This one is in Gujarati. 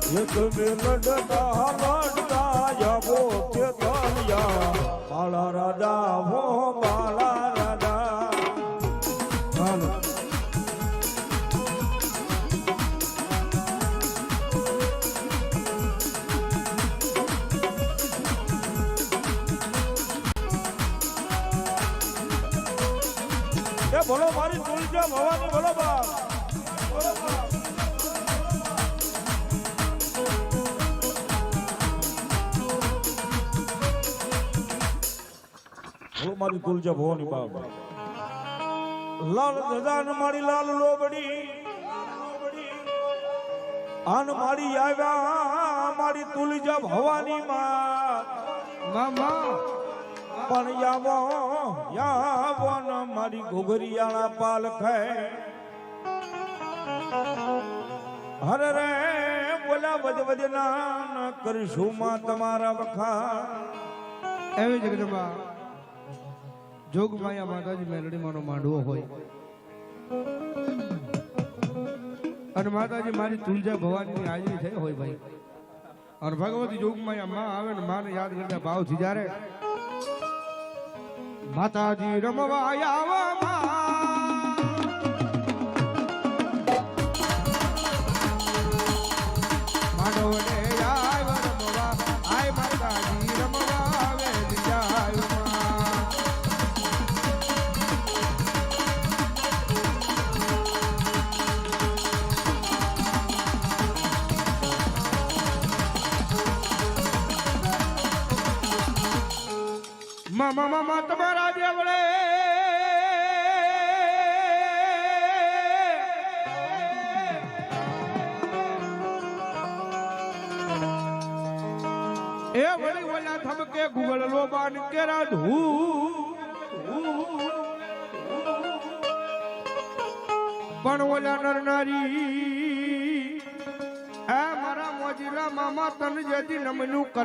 એક બે લડતા લડતા જાવો કે તળિયા બાળા રાજા હો બાળા રાજા હાલો એ બોલો મારી તુલજા ભવાની બોલો બા બોલો બા મારી તુલજા ભવાની બાપ લાલ દાદા મારી લાલ લોબડી આન મારી આવ્યા મારી તુલજા ભવાની મામા પણ યાવો ન મારી ઘોઘરિયાળા પાલખે હરે રે બોલા વજના કરશું માં તમારા વખા એવી જગદંબા જોગમાયા માતાજી મેલડીમાંનો માંડવો હોય અને માતાજી મારી તુલજા ભવાનીની હાજરી થઈ હોય ભાઈ અને ભગવતી જોગમાયા માં આવે ને માને યાદ કરતા ભાવથી જ્યારે માતાજી રમવા આવા માંડવને આવ રમવા આય માતાજી રમવા આવે જાય મામા તમારા દેવળે એ વળી ઓલા થમકે ગુગળ લોબાન કેરા પણ ઓલા નરનારી એ મારા મોજીલા મામા તન જેથી નમનું કર